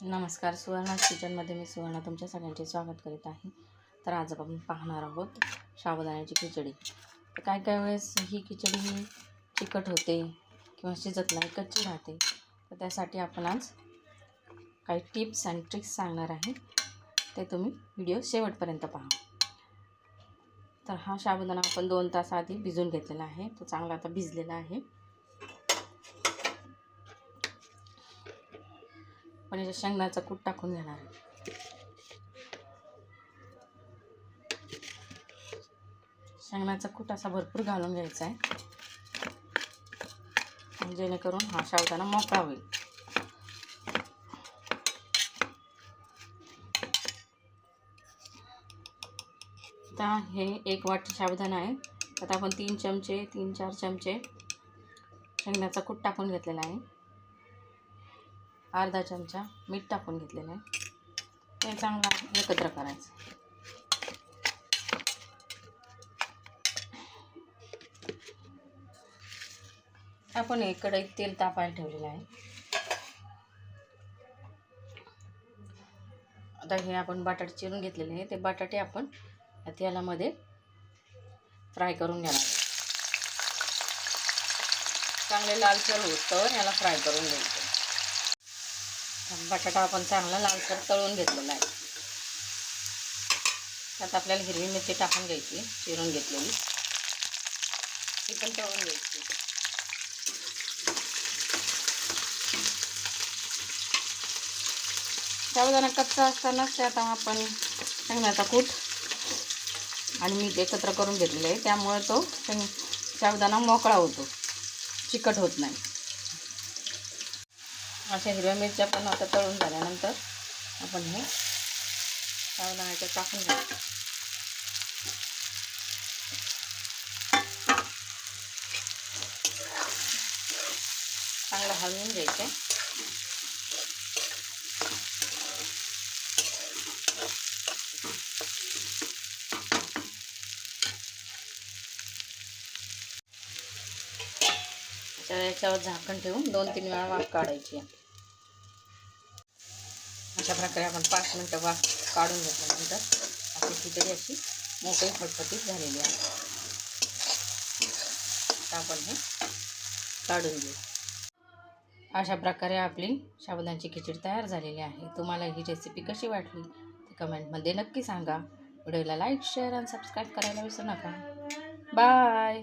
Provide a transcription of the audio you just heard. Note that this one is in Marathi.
नमस्कार, सुवर्णाज किचनमध्ये मी सुवर्णा तुमच्या सगळ्यांचे स्वागत करीत आहे. तर आज आपण पाहणार आहोत साबुदाण्याची खिचडी. तर काय काय वेळेस ही खिचडी चिकट होते किंवा शिजत नाही, कच्ची राहते. तर त्यासाठी आपण आज काही टिप्स आणि ट्रिक्स सांगणार आहे. ते तुम्ही व्हिडिओ शेवटपर्यंत पहा. तर हा साबुदाणा आपण 2 तास आधी भिजवून घेतलेला आहे. तो चांगला आता भिजलेला आहे. पण याच्या शेंगदाण्याचा कूट टाकून घेणार आहे. शेंगदाण्याचा कूट असा भरपूर घालून घ्यायचा आहे, जेणेकरून हा साबुदाणा मोकळा होईल. आता हे 1 वाटी साबुदाणा आहे. आता आपण 3-4 चमचे शेंगदाण्याचा कूट टाकून घेतलेला आहे. अर्धा चमचा मीठ टाकून घेतलेलं आहे. ते चांगलं एकत्र करायचं. आपण एक कढईत तेल तापायला ठेवलेलं आहे. आता हे आपण बटाटे चिरून घेतलेले आहे. ते बटाटे आपण या तेलामध्ये फ्राय करून घेणार आहे. चांगले लालसर होतं याला फ्राय करून घ्यायचं. बटाटा आपण चांगला लालसर तळून घेतलेला आहे. त्यात आपल्याला हिरवी मिरची टाकून घ्यायची, चिरून घेतलेली, ती पण तळून घ्यायची. साबुदाणा कच्चा असतानाच त्यात आपण शेंगदाण्याचा कूट आणि मीठ एकत्र करून घेतलेलं आहे. त्यामुळे तो साबुदाणा मोकळा होतो, चिकट होत नाही. अशा हिरव्या मिरच्या पण आता तळून झाल्यानंतर आपण हे साबुदाण्याचं टाकून घ्यायचं. चांगलं हलवून घ्यायचं. याच्यावर झाकण ठेवून 2-3 वेळा वाफ काढायची. अशा प्रकारे आपण 5 मिनटं वाफ काढून घेतल्यानंतर आपली खिचडी अशी मोकळी फटफटीत झालेली आहे. आता आपण हे काढून घेऊ. अशा प्रकारे आपली साबुदाण्याची खिचडी तयार झालेली आहे. तुम्हाला ही रेसिपी कशी वाटली ते कमेंटमध्ये नक्की सांगा. व्हिडिओला लाईक, शेअर आणि सबस्क्राईब करायला विसरू नका. बाय.